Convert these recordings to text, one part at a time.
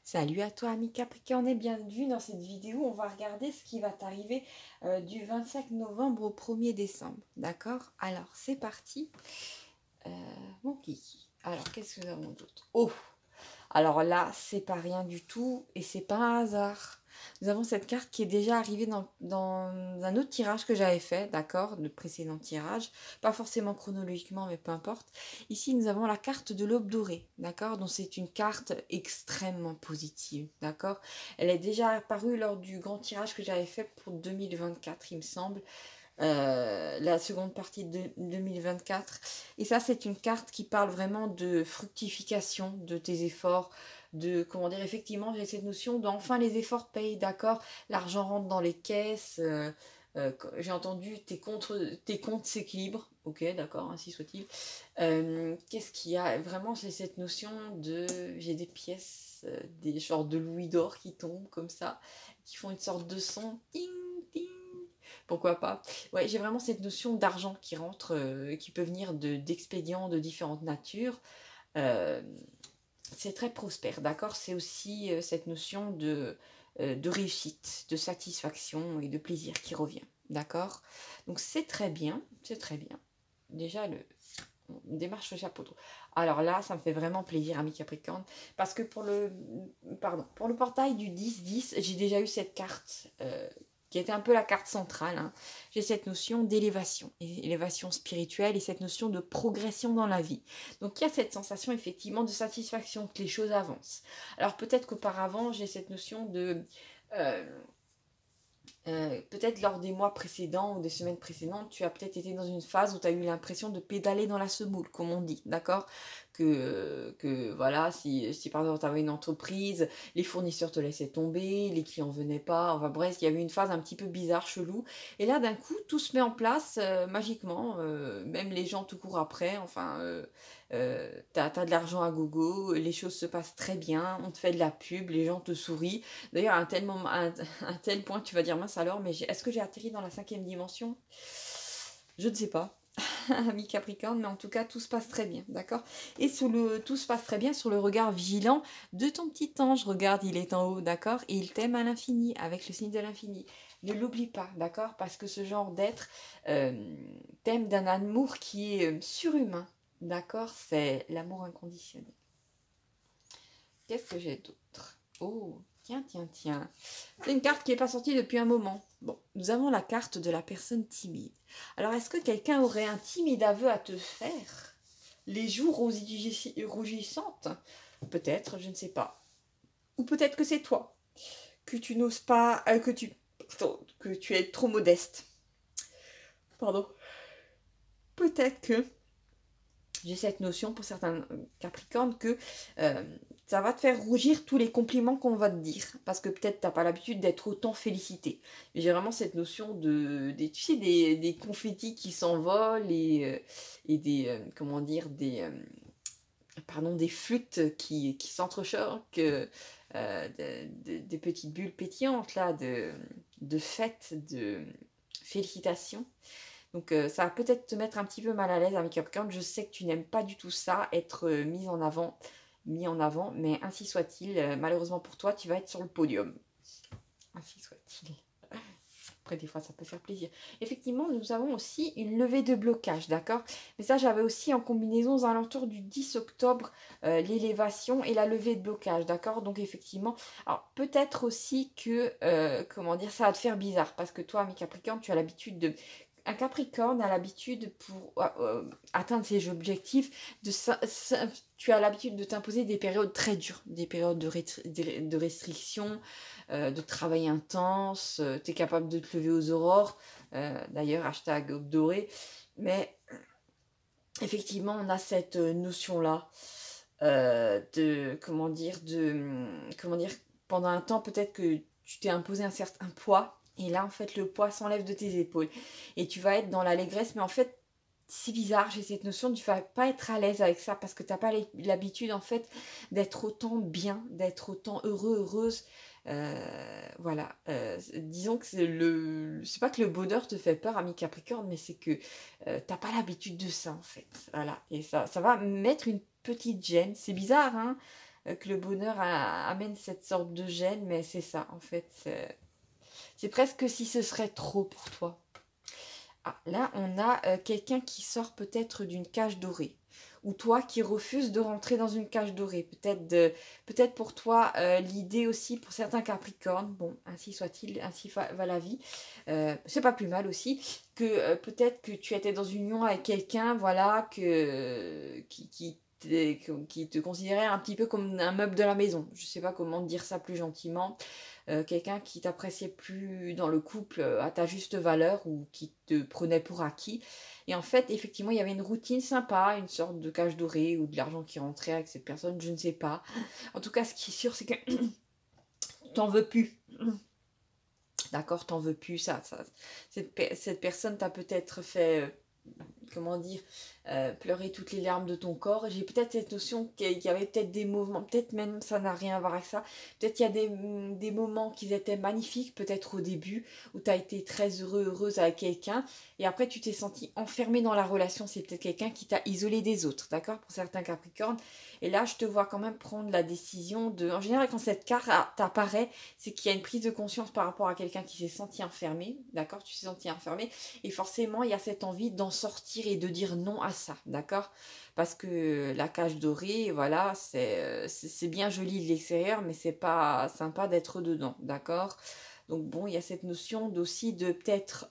Salut à toi ami Capricorne et bienvenue dans cette vidéo. On va regarder ce qui va t'arriver du 25 novembre au 1er décembre. D'accord? Alors c'est parti. Euh, mon kiki. Alors qu'est-ce que nous avons d'autre? Oh! Alors là, c'est pas rien du tout et c'est pas un hasard. Nous avons cette carte qui est déjà arrivée dans un autre tirage que j'avais fait, d'accord, le précédent tirage. Pas forcément chronologiquement, mais peu importe. Ici, nous avons la carte de l'aube dorée, d'accord. Donc c'est une carte extrêmement positive, d'accord. Elle est déjà apparue lors du grand tirage que j'avais fait pour 2024, il me semble. La seconde partie de 2024. Et ça, c'est une carte qui parle vraiment de fructification de tes efforts, de, comment dire, effectivement, j'ai cette notion d'enfin les efforts payent, d'accord, l'argent rentre dans les caisses, j'ai entendu tes comptes s'équilibrent, ok, d'accord, ainsi soit-il. Qu'est-ce qu'il y a? Vraiment, j'ai cette notion de, j'ai des pièces, des genres de louis d'or qui tombent comme ça, qui font une sorte de son, ting, ting. Pourquoi pas? Ouais, j'ai vraiment cette notion d'argent qui rentre, qui peut venir d'expédients de différentes natures. Euh, c'est très prospère, d'accord? C'est aussi cette notion de réussite, de satisfaction et de plaisir qui revient, d'accord? Donc c'est très bien, c'est très bien. Déjà, on démarche le chapeau. Alors là, ça me fait vraiment plaisir, ami Capricorne, parce que pour le portail du 10-10, j'ai déjà eu cette carte qui était un peu la carte centrale. Hein. J'ai cette notion d'élévation, élévation spirituelle et cette notion de progression dans la vie. Donc il y a cette sensation effectivement de satisfaction, que les choses avancent. Alors peut-être qu'auparavant, j'ai cette notion de... euh, peut-être lors des mois précédents ou des semaines précédentes, tu as peut-être été dans une phase où tu as eu l'impression de pédaler dans la semoule, comme on dit, d'accord? Que voilà, si par exemple tu avais une entreprise, les fournisseurs te laissaient tomber, les clients venaient pas, enfin bref, il y avait une phase un petit peu bizarre, chelou. Et là, d'un coup, tout se met en place magiquement, même les gens tout court après, enfin, t'as de l'argent à gogo, les choses se passent très bien, on te fait de la pub, les gens te sourient. D'ailleurs, un tel point, tu vas dire, mince alors, mais est-ce que j'ai atterri dans la 5e dimension? Je ne sais pas, ami Capricorne, mais en tout cas, tout se passe très bien, d'accord? Et tout se passe très bien sur le regard vigilant de ton petit ange. Regarde, il est en haut, d'accord? Et il t'aime à l'infini, avec le signe de l'infini. Ne l'oublie pas, d'accord? Parce que ce genre d'être t'aime d'un amour qui est surhumain, d'accord? C'est l'amour inconditionnel. Qu'est-ce que j'ai d'autre? Oh, tiens, tiens, tiens. C'est une carte qui n'est pas sortie depuis un moment. Bon, nous avons la carte de la personne timide. Alors, est-ce que quelqu'un aurait un timide aveu à te faire? Les joues rougissantes? Peut-être, je ne sais pas. Ou peut-être que c'est toi, que tu n'oses pas, que tu es trop modeste. Pardon. Peut-être que j'ai cette notion pour certains Capricornes que ça va te faire rougir tous les compliments qu'on va te dire. Parce que peut-être tu n'as pas l'habitude d'être autant félicité. Mais j'ai vraiment cette notion tu sais, des confettis qui s'envolent et comment dire, des flûtes qui s'entrechoquent, des petites bulles pétillantes là, de fêtes, de félicitations. Donc ça va peut-être te mettre un petit peu mal à l'aise avec Capricorne. Je sais que tu n'aimes pas du tout ça, être mis en avant, mais ainsi soit-il. Malheureusement pour toi, tu vas être sur le podium. Ainsi soit-il. Après, des fois, ça peut faire plaisir. Effectivement, nous avons aussi une levée de blocage, d'accord? Mais ça, j'avais aussi en combinaison aux alentours du 10 octobre, l'élévation et la levée de blocage, d'accord? Donc, effectivement, alors peut-être aussi que, comment dire, ça va te faire bizarre. Parce que toi, ami Capricorne, tu as l'habitude de... Un Capricorne a l'habitude pour atteindre ses objectifs, tu as l'habitude de t'imposer des périodes très dures, des périodes de restriction, de travail intense, tu es capable de te lever aux aurores, d'ailleurs hashtag aube dorée, mais effectivement on a cette notion-là comment dire, pendant un temps peut-être que tu t'es imposé un certain poids, et là en fait le poids s'enlève de tes épaules, et tu vas être dans l'allégresse, mais en fait c'est bizarre, j'ai cette notion de tu vas pas être à l'aise avec ça parce que tu n'as pas l'habitude en fait d'être autant bien, d'être autant heureuse. Voilà. Disons que c'est pas que le bonheur te fait peur, ami Capricorne, mais c'est que t'as pas l'habitude de ça en fait. Voilà. Et ça va mettre une petite gêne. C'est bizarre, hein. que le bonheur amène cette sorte de gêne, mais c'est ça, en fait. C'est presque si ce serait trop pour toi. Ah, là, on a quelqu'un qui sort peut-être d'une cage dorée. Ou toi qui refuses de rentrer dans une cage dorée. Peut-être pour toi, l'idée aussi pour certains Capricornes, bon, ainsi soit-il, ainsi va la vie, c'est pas plus mal aussi, que peut-être que tu étais dans une union avec quelqu'un, voilà, qui te considérait un petit peu comme un meuble de la maison. Je sais pas comment dire ça plus gentiment. Quelqu'un qui t'appréciait plus dans le couple à ta juste valeur ou qui te prenait pour acquis. Et en fait, effectivement, il y avait une routine sympa, une sorte de cage dorée ou de l'argent qui rentrait avec cette personne, je ne sais pas. En tout cas, ce qui est sûr, c'est que t'en veux plus. D'accord, t'en veux plus. Cette personne t'a peut-être fait, comment dire, pleurer toutes les larmes de ton corps. J'ai peut-être cette notion qu'il y avait peut-être des mouvements, peut-être même ça n'a rien à voir avec ça. Peut-être qu'il y a des moments qui étaient magnifiques, peut-être au début, où tu as été très heureuse avec quelqu'un, et après tu t'es senti enfermé dans la relation. C'est peut-être quelqu'un qui t'a isolé des autres, d'accord, pour certains Capricornes. Et là, je te vois quand même prendre la décision de... En général, quand cette carte t'apparaît, c'est qu'il y a une prise de conscience par rapport à quelqu'un qui s'est senti enfermé, d'accord, tu t'es senti enfermé, et forcément, il y a cette envie d'en sortir et de dire non à ça, d'accord? Parce que la cage dorée, voilà, c'est bien joli de l'extérieur, mais c'est pas sympa d'être dedans, d'accord? Donc bon, il y a cette notion aussi de peut-être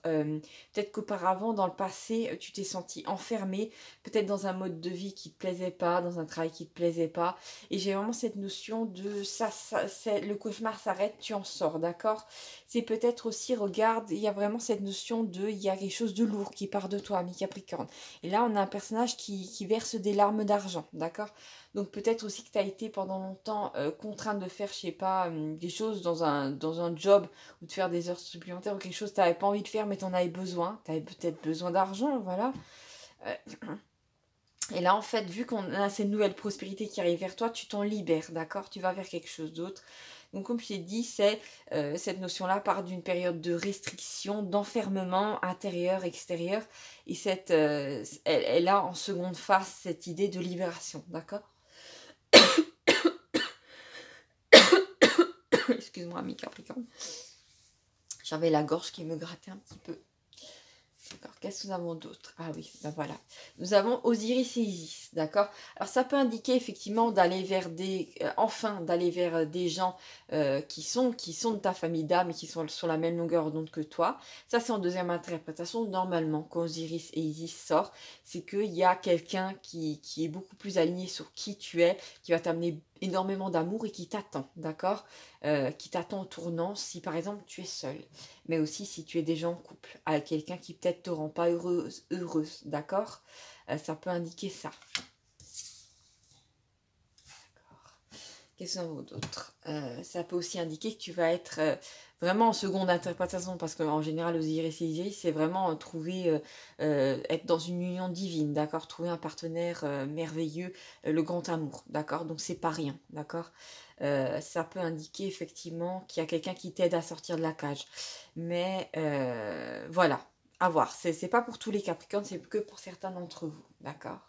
qu'auparavant, dans le passé, tu t'es senti enfermé, peut-être dans un mode de vie qui te plaisait pas, dans un travail qui te plaisait pas. Et j'ai vraiment cette notion de le cauchemar s'arrête, tu en sors, d'accord? C'est peut-être aussi, regarde, il y a vraiment cette notion de, il y a quelque chose de lourd qui part de toi, ami Capricorne. Et là, on a un personnage qui verse des larmes d'argent, d'accord? Donc peut-être aussi que tu as été pendant longtemps contrainte de faire, je sais pas, des choses dans un job ou de faire des heures supplémentaires ou quelque chose que tu n'avais pas envie de faire mais tu en avais besoin. Tu avais peut-être besoin d'argent, voilà. Euh, et là, en fait, vu qu'on a cette nouvelle prospérité qui arrive vers toi, tu t'en libères, d'accord? Tu vas vers quelque chose d'autre. Donc, comme je t'ai dit, cette notion-là part d'une période de restriction, d'enfermement intérieur, extérieur. Et elle a en seconde phase cette idée de libération, d'accord? Excuse-moi, ami Capricorne. J'avais la gorge qui me grattait un petit peu. D'accord, qu'est-ce que nous avons d'autre? Ah oui, ben voilà. Nous avons Osiris et Isis, d'accord? Alors ça peut indiquer effectivement d'aller vers d'aller vers des gens qui sont de ta famille d'âme et qui sont sur la même longueur d'onde que toi. Ça c'est en deuxième interprétation. Normalement, quand Osiris et Isis sortent, c'est qu'il y a quelqu'un qui est beaucoup plus aligné sur qui tu es, qui va t'amener énormément d'amour et qui t'attend, d'accord? Qui t'attend au tournant si par exemple tu es seul, mais aussi si tu es déjà en couple avec quelqu'un qui peut-être te rend pas heureuse, d'accord? Ça peut indiquer ça. D'accord. Qu'est-ce qu'on a d'autre? Ça peut aussi indiquer que tu vas être vraiment en seconde interprétation, parce qu'en général, Osiris et Isis, c'est vraiment être dans une union divine, d'accord? Trouver un partenaire merveilleux, le grand amour, d'accord? Donc c'est pas rien, d'accord? Ça peut indiquer effectivement qu'il y a quelqu'un qui t'aide à sortir de la cage. Mais voilà, à voir. C'est pas pour tous les Capricornes, c'est que pour certains d'entre vous, d'accord?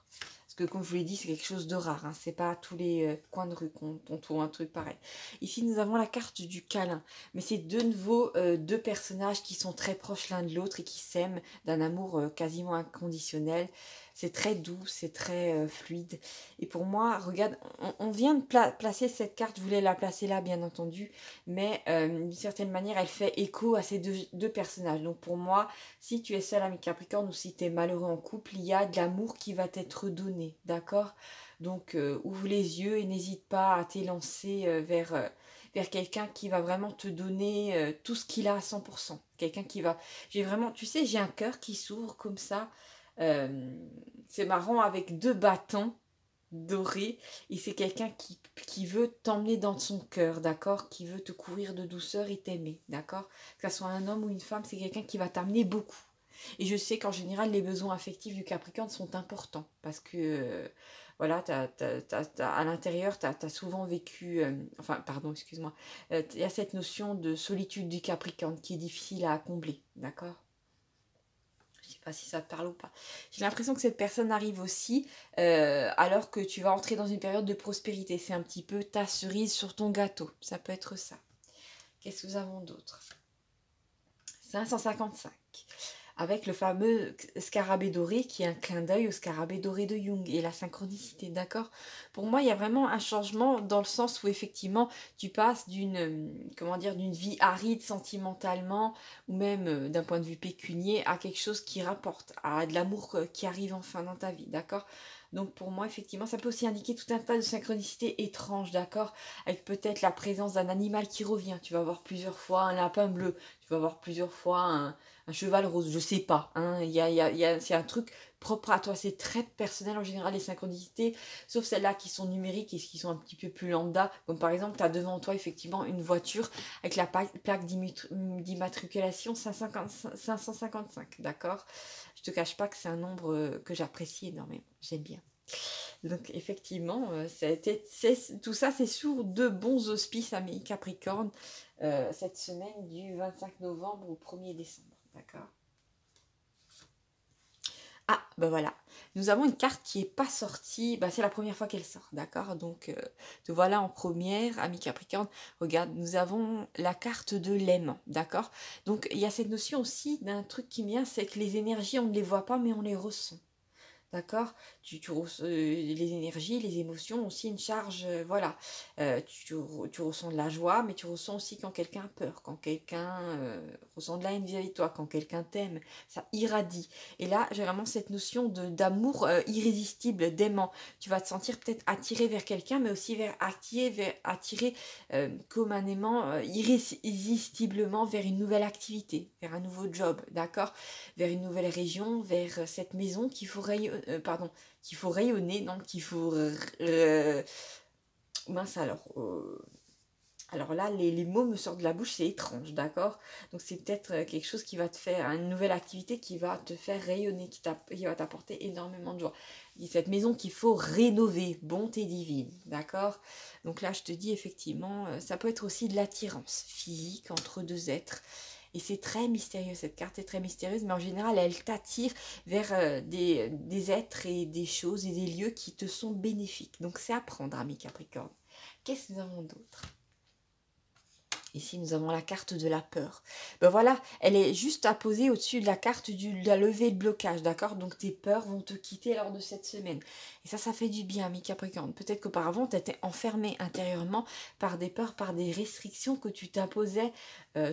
Parce que comme je vous l'ai dit, c'est quelque chose de rare. Hein. C'est pas à tous les coins de rue qu'on trouve un truc pareil. Ici, nous avons la carte du câlin. Mais c'est de nouveau deux personnages qui sont très proches l'un de l'autre et qui s'aiment d'un amour quasiment inconditionnel. C'est très doux, c'est très fluide. Et pour moi, regarde, on vient de placer cette carte. Je voulais la placer là, bien entendu. Mais d'une certaine manière, elle fait écho à ces deux personnages. Donc pour moi, si tu es seul avec Capricorne ou si tu es malheureux en couple, il y a de l'amour qui va t'être donné, d'accord? Donc ouvre les yeux et n'hésite pas à t'élancer vers quelqu'un qui va vraiment te donner tout ce qu'il a à 100%. Quelqu'un qui va... J'ai vraiment... Tu sais, j'ai un cœur qui s'ouvre comme ça. Euh, c'est marrant avec deux bâtons dorés. Et c'est quelqu'un qui veut t'emmener dans son cœur, d'accord? Qui veut te couvrir de douceur et t'aimer, d'accord? Que ce soit un homme ou une femme, c'est quelqu'un qui va t'amener beaucoup. Et je sais qu'en général, les besoins affectifs du Capricorne sont importants parce que, voilà, à l'intérieur, tu as souvent vécu, enfin, pardon, excuse-moi, il y a cette notion de solitude du Capricorne qui est difficile à combler, d'accord? Je Je sais pas si ça te parle ou pas. J'ai l'impression que cette personne arrive aussi alors que tu vas entrer dans une période de prospérité. C'est un petit peu ta cerise sur ton gâteau. Ça peut être ça. Qu'est-ce que nous avons d'autre? 555. Avec le fameux scarabée doré qui est un clin d'œil au scarabée doré de Jung et la synchronicité, d'accord? Pour moi, il y a vraiment un changement dans le sens où effectivement tu passes comment dire, d'une vie aride sentimentalement ou même d'un point de vue pécunier à quelque chose qui rapporte, à de l'amour qui arrive enfin dans ta vie, d'accord? Donc pour moi, effectivement, ça peut aussi indiquer tout un tas de synchronicités étranges, d'accord? Avec peut-être la présence d'un animal qui revient. Tu vas voir plusieurs fois un lapin bleu, tu vas voir plusieurs fois un cheval rose, je sais pas. Hein, c'est un truc propre à toi, c'est très personnel en général les synchronicités, sauf celles-là qui sont numériques et qui sont un petit peu plus lambda, comme par exemple tu as devant toi effectivement une voiture avec la plaque d'immatriculation 555, d'accord? Je te cache pas que c'est un nombre que j'apprécie énormément, j'aime bien. Donc effectivement, tout ça c'est sous de bons auspices amis Capricorne cette semaine du 25 novembre au 1er décembre. D'accord. Ah, ben voilà. Nous avons une carte qui n'est pas sortie. C'est la première fois qu'elle sort. D'accord. Donc, te voilà en première, ami Capricorne. Regarde, nous avons la carte de l'aimant. D'accord. Donc, il y a cette notion aussi d'un truc qui vient, c'est que les énergies, on ne les voit pas, mais on les ressent. D'accord. Les énergies, les émotions ont aussi une charge, voilà. Tu ressens de la joie, mais tu ressens aussi quand quelqu'un a peur, quand quelqu'un ressent de la haine vis-à-vis de toi, quand quelqu'un t'aime, ça irradie. Et là, j'ai vraiment cette notion d'amour irrésistible, d'aimant. Tu vas te sentir peut-être attiré vers quelqu'un, mais aussi attiré comme un aimant irrésistiblement vers une nouvelle activité, vers un nouveau job, d'accord, vers une nouvelle région, vers cette maison qu'il faut rayonner, non, qu'il faut... mince alors là, les mots me sortent de la bouche, c'est étrange, d'accord? Donc c'est peut-être quelque chose qui va te faire, une nouvelle activité qui va te faire rayonner, qui va t'apporter énormément de joie. Cette maison qu'il faut rénover, bonté divine, d'accord? Donc là, je te dis effectivement, ça peut être aussi de l'attirance physique entre deux êtres. Et c'est très mystérieux, cette carte est très mystérieuse, mais en général, elle t'attire vers des êtres et des choses et des lieux qui te sont bénéfiques. Donc c'est à prendre, ami Capricorne. Qu'est-ce que nous avons d'autre? Ici, nous avons la carte de la peur. Ben voilà, elle est juste à poser au-dessus de la carte de la levée de blocage, d'accord? Donc tes peurs vont te quitter lors de cette semaine. Et ça fait du bien, ami Capricorne. Peut-être qu'auparavant, tu étais enfermé intérieurement par des peurs, par des restrictions que tu t'imposais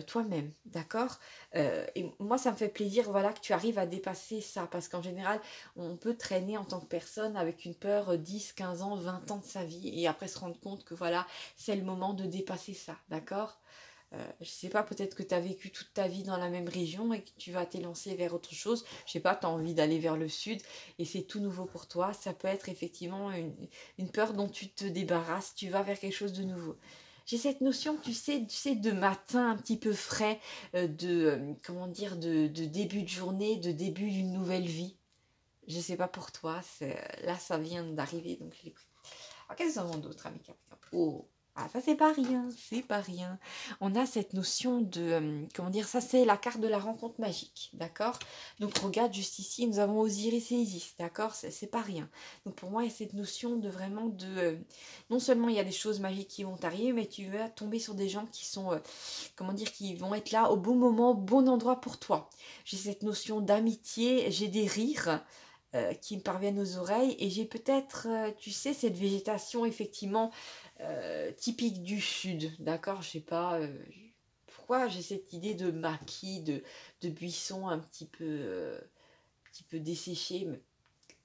toi-même, d'accord? Et moi, ça me fait plaisir, voilà, que tu arrives à dépasser ça. Parce qu'en général, on peut traîner en tant que personne avec une peur 10, 15 ans, 20 ans de sa vie. Et après se rendre compte que voilà, c'est le moment de dépasser ça, d'accord? Je sais pas, peut-être que tu as vécu toute ta vie dans la même région et que tu vas t'élancer vers autre chose. Je sais pas, tu as envie d'aller vers le sud et c'est tout nouveau pour toi. Ça peut être effectivement une peur dont tu te débarrasses, tu vas vers quelque chose de nouveau. J'ai cette notion, tu sais, de matin un petit peu frais, comment dire, de début de journée, de début d'une nouvelle vie. Je sais pas pour toi, là ça vient d'arriver, donc je l'ai pris. Alors qu'est-ce qu'on a d'autre, ami Capricorne? Oh, ah, ça c'est pas rien, c'est pas rien. On a cette notion de, comment dire, ça c'est la carte de la rencontre magique, d'accord? Donc regarde juste ici, nous avons Osiris et Isis, d'accord? C'est pas rien. Donc pour moi, il y a cette notion de vraiment non seulement il y a des choses magiques qui vont t'arriver, mais tu vas tomber sur des gens qui sont, comment dire, qui vont être là au bon moment, au bon endroit pour toi. J'ai cette notion d'amitié, j'ai des rires qui me parviennent aux oreilles et j'ai peut-être, tu sais, cette végétation effectivement typique du sud, d'accord? Je sais pas pourquoi j'ai cette idée de maquis, de buissons un petit peu desséchés. Mais...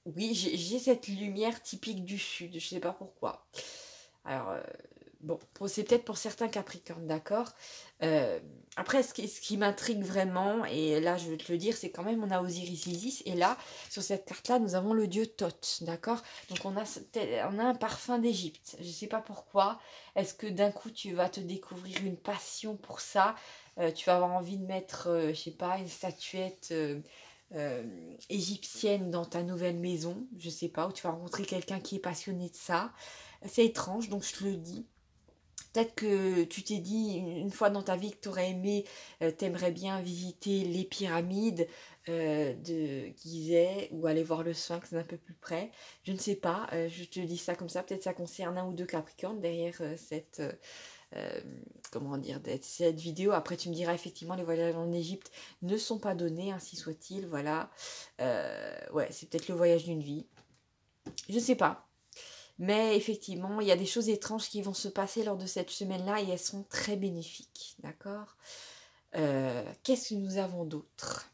Oui, j'ai cette lumière typique du sud, je sais pas pourquoi. Alors, bon, c'est peut-être pour certains Capricornes, d'accord. Après, ce qui m'intrigue vraiment, et là je vais te le dire, c'est quand même on a Osiris Isis, et là, sur cette carte-là, nous avons le dieu Thoth, d'accord. Donc on a un parfum d'Égypte, je ne sais pas pourquoi. Est-ce que d'un coup tu vas te découvrir une passion pour ça? Tu vas avoir envie de mettre, je sais pas, une statuette égyptienne dans ta nouvelle maison, je sais pas, ou tu vas rencontrer quelqu'un qui est passionné de ça. C'est étrange, donc je te le dis. Peut-être que tu t'es dit une fois dans ta vie que tu aurais aimé, t'aimerais bien visiter les pyramides de Gizeh ou aller voir le Sphinx d'un peu plus près. Je ne sais pas, je te dis ça comme ça, peut-être ça concerne un ou deux Capricornes derrière euh, comment dire, cette vidéo. Après tu me diras effectivement les voyages en Égypte ne sont pas donnés, ainsi soit-il, voilà. Ouais, c'est peut-être le voyage d'une vie. Je ne sais pas. Mais effectivement, il y a des choses étranges qui vont se passer lors de cette semaine-là et elles sont très bénéfiques, d'accord. Qu'est-ce que nous avons d'autre?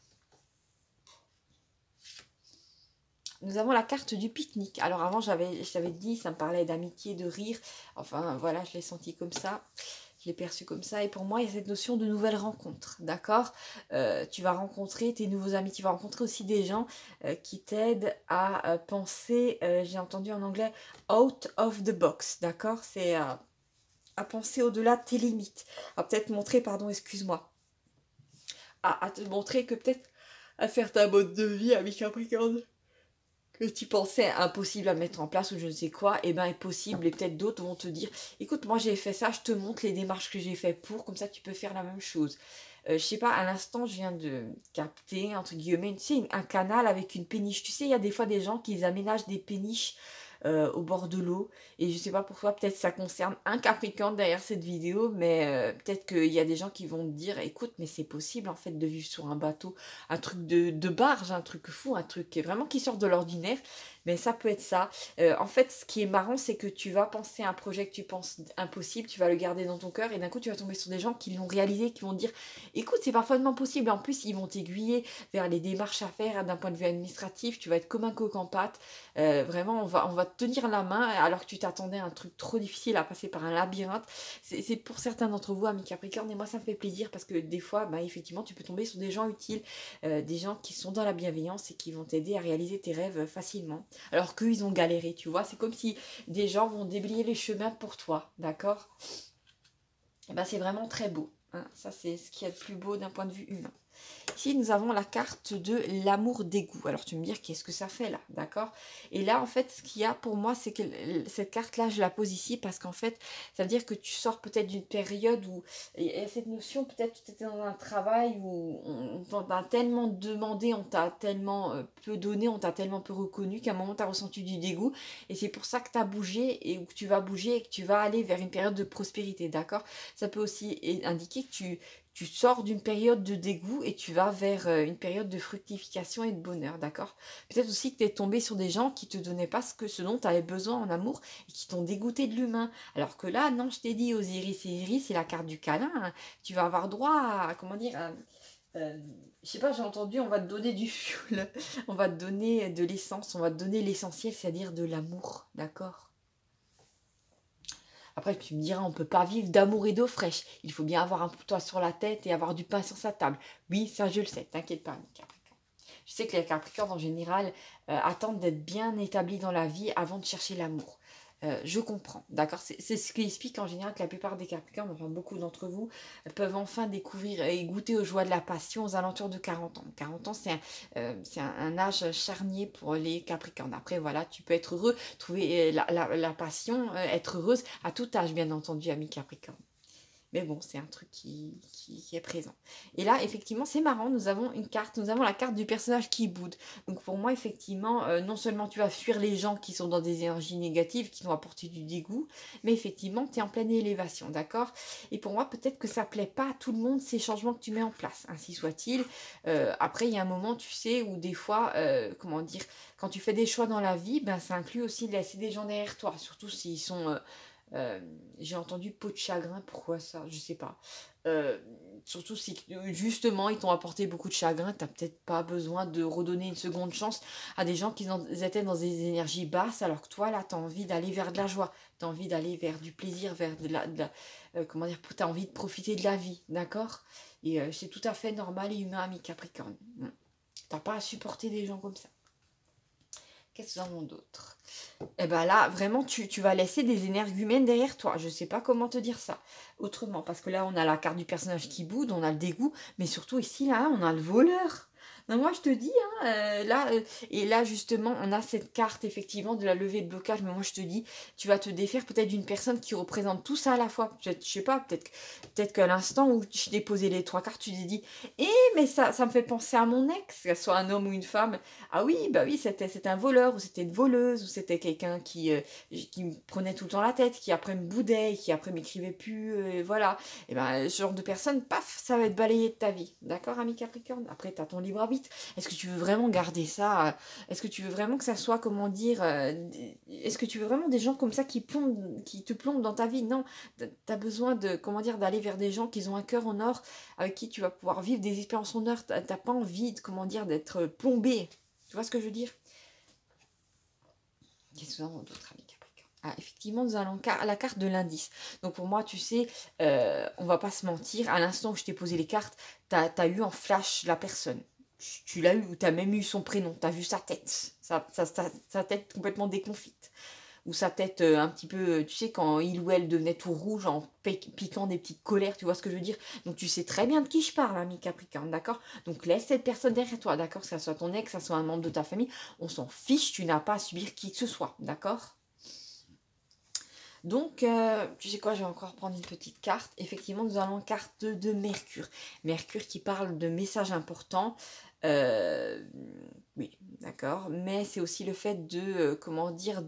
Nous avons la carte du pique-nique. Alors avant, je t'avais dit, ça me parlait d'amitié, de rire. Enfin, voilà, je l'ai senti comme ça. Je l'ai perçu comme ça. Et pour moi, il y a cette notion de nouvelle rencontre, d'accord. Tu vas rencontrer tes nouveaux amis. Tu vas rencontrer aussi des gens qui t'aident à penser, j'ai entendu en anglais, out of the box, d'accord. C'est à penser au-delà de tes limites. À peut-être montrer, pardon, excuse-moi. À te montrer que peut-être à faire ta mode de vie avec Capricorne que tu pensais impossible à mettre en place ou je ne sais quoi, et ben est possible et peut-être d'autres vont te dire écoute moi j'ai fait ça, je te montre les démarches que j'ai fait pour, comme ça tu peux faire la même chose. Je sais pas, à l'instant je viens de capter entre guillemets, tu sais, un canal avec une péniche, tu sais il y a des fois des gens qui aménagent des péniches au bord de l'eau et je sais pas pourquoi, peut-être ça concerne un Capricorne derrière cette vidéo, mais peut-être qu'il y a des gens qui vont te dire écoute mais c'est possible en fait de vivre sur un bateau, un truc de barge, un truc fou, un truc qui est vraiment qui sort de l'ordinaire, mais ça peut être ça. En fait ce qui est marrant c'est que tu vas penser à un projet que tu penses impossible, tu vas le garder dans ton cœur et d'un coup tu vas tomber sur des gens qui l'ont réalisé, qui vont te dire écoute c'est parfaitement possible, en plus ils vont t'aiguiller vers les démarches à faire d'un point de vue administratif, tu vas être comme un coq en pâte. Vraiment on va te tenir la main alors que tu t'attendais à un truc trop difficile à passer par un labyrinthe. C'est pour certains d'entre vous amis Capricorne et moi ça me fait plaisir parce que des fois bah, effectivement tu peux tomber sur des gens utiles, des gens qui sont dans la bienveillance et qui vont t'aider à réaliser tes rêves facilement alors qu'eux ils ont galéré, tu vois, c'est comme si des gens vont déblayer les chemins pour toi, d'accord. Et ben c'est vraiment très beau, hein. Ça c'est ce qui est le plus beau d'un point de vue humain. Ici, nous avons la carte de l'amour dégoût. Alors, tu me dire, qu'est-ce que ça fait là, d'accord? Et là, en fait, ce qu'il y a pour moi, c'est que cette carte-là, je la pose ici parce qu'en fait, ça veut dire que tu sors peut-être d'une période où il y a cette notion, peut-être tu étais dans un travail où on t'a tellement demandé, on t'a tellement peu donné, on t'a tellement peu reconnu qu'à un moment, tu as ressenti du dégoût. Et c'est pour ça que tu as bougé et que tu vas bouger et que tu vas aller vers une période de prospérité, d'accord? Ça peut aussi indiquer que tu sors d'une période de dégoût et tu vas vers une période de fructification et de bonheur, d'accord? Peut-être aussi que tu es tombé sur des gens qui te donnaient pas ce dont tu avais besoin en amour et qui t'ont dégoûté de l'humain. Alors que là, non, je t'ai dit, Osiris et Iris, c'est la carte du câlin, hein. Tu vas avoir droit à, comment dire, je sais pas, j'ai entendu, on va te donner du fuel, on va te donner de l'essence, on va te donner l'essentiel, c'est-à-dire de l'amour, d'accord? Après, tu me diras, on ne peut pas vivre d'amour et d'eau fraîche. Il faut bien avoir un toit sur la tête et avoir du pain sur sa table. Oui, ça je le sais, t'inquiète pas, mes Capricornes. Je sais que les Capricornes, en général, attendent d'être bien établis dans la vie avant de chercher l'amour. Je comprends, d'accord. C'est ce qui explique en général que la plupart des Capricornes, enfin beaucoup d'entre vous, peuvent enfin découvrir et goûter aux joies de la passion aux alentours de 40 ans. 40 ans, c'est un âge charnier pour les Capricornes. Après, voilà, tu peux être heureux, trouver la passion, être heureuse à tout âge, bien entendu, amis Capricorne. Mais bon, c'est un truc qui est présent. Et là, effectivement, c'est marrant, nous avons une carte, nous avons la carte du personnage qui boude. Donc pour moi, effectivement, non seulement tu vas fuir les gens qui sont dans des énergies négatives, qui vont apporter du dégoût, mais effectivement, tu es en pleine élévation, d'accord? Et pour moi, peut-être que ça plaît pas à tout le monde, ces changements que tu mets en place, ainsi soit-il. Après, il y a un moment, tu sais, où des fois, comment dire, quand tu fais des choix dans la vie, ben, ça inclut aussi de laisser des gens derrière toi, surtout s'ils sont... j'ai entendu peau de chagrin, pourquoi ça? Je sais pas. Surtout si justement ils t'ont apporté beaucoup de chagrin, t'as peut-être pas besoin de redonner une seconde chance à des gens qui étaient dans des énergies basses, alors que toi là t'as envie d'aller vers de la joie, t'as envie d'aller vers du plaisir, vers comment dire, t'as envie de profiter de la vie, d'accord? Et c'est tout à fait normal et humain, ami Capricorne. T'as pas à supporter des gens comme ça. Qu'est-ce que nous avons d'autre? Eh ben là, vraiment, tu vas laisser des énergumènes derrière toi. Je sais pas comment te dire ça autrement. Parce que là, on a la carte du personnage qui boude, on a le dégoût. Mais surtout ici, là, on a le voleur. Non, moi je te dis, hein, là, et là justement, on a cette carte effectivement de la levée de blocage, mais moi je te dis, tu vas te défaire peut-être d'une personne qui représente tout ça à la fois. Je sais pas, peut-être qu'à l'instant où je t'ai posé les trois cartes, tu t'es dit, eh, mais ça me fait penser à mon ex, que ce soit un homme ou une femme. Ah oui, bah oui, c'était un voleur, ou c'était une voleuse, ou c'était quelqu'un qui me prenait tout le temps la tête, qui après me boudait, qui après m'écrivait plus, voilà. Et ben, ce genre de personne, paf, ça va être balayé de ta vie. D'accord, ami Capricorne? Après, tu as ton libre arbitre. Est-ce que tu veux vraiment garder ça Est-ce que tu veux vraiment que ça soit, comment dire, est-ce que tu veux vraiment des gens comme ça qui te plombent dans ta vie? Non, tu as besoin de, comment dire, d'aller vers des gens qui ont un cœur en or, avec qui tu vas pouvoir vivre des expériences en or. T'as pas envie de, comment dire, d'être plombé. Tu vois ce que je veux dire? Qu'est-ce que nous avons d'autre, ami Capricorne? Ah, effectivement, nous allons à la carte de l'indice. Donc pour moi, tu sais, on va pas se mentir, à l'instant où je t'ai posé les cartes, tu as eu en flash la personne. Tu l'as eu, ou tu as même eu son prénom, tu as vu sa tête, sa tête complètement déconfite. Ou sa tête un petit peu, tu sais, quand il ou elle devenait tout rouge en piquant des petites colères, tu vois ce que je veux dire? Donc tu sais très bien de qui je parle, ami Capricorne, d'accord? Donc laisse cette personne derrière toi, d'accord? Que ça soit ton ex, que ça soit un membre de ta famille, on s'en fiche, tu n'as pas à subir qui que ce soit, d'accord? Donc, tu sais quoi, je vais encore prendre une petite carte. Effectivement, nous allons carte de Mercure. Mercure qui parle de messages importants. Euh, oui, d'accord. Mais c'est aussi le fait de, comment dire,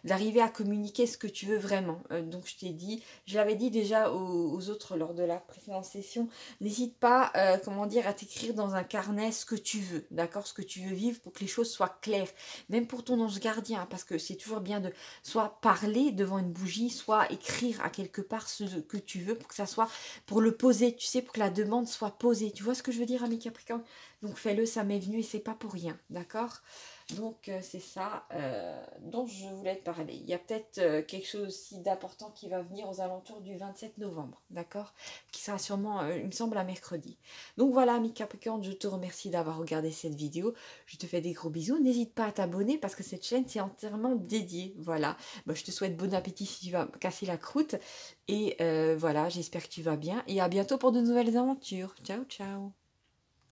d'arriver à communiquer ce que tu veux vraiment. Donc, je t'ai dit, je l'avais dit déjà aux autres lors de la précédente session, n'hésite pas, comment dire, à t'écrire dans un carnet ce que tu veux, d'accord? Ce que tu veux vivre pour que les choses soient claires. Même pour ton ange gardien, hein, parce que c'est toujours bien de soit parler devant une bougie, soit écrire à quelque part ce que tu veux pour que ça soit, pour le poser, tu sais, pour que la demande soit posée. Tu vois ce que je veux dire, ami Capricorne? Donc fais-le, ça m'est venu et c'est pas pour rien, d'accord? Donc c'est ça dont je voulais te parler. Il y a peut-être quelque chose aussi d'important qui va venir aux alentours du 27 novembre, d'accord? Qui sera sûrement, il me semble, un mercredi. Donc voilà, ami Capricorne, je te remercie d'avoir regardé cette vidéo. Je te fais des gros bisous. N'hésite pas à t'abonner parce que cette chaîne, c'est entièrement dédié. Voilà. Bah, je te souhaite bon appétit si tu vas casser la croûte. Et voilà, j'espère que tu vas bien. Et à bientôt pour de nouvelles aventures. Ciao, ciao.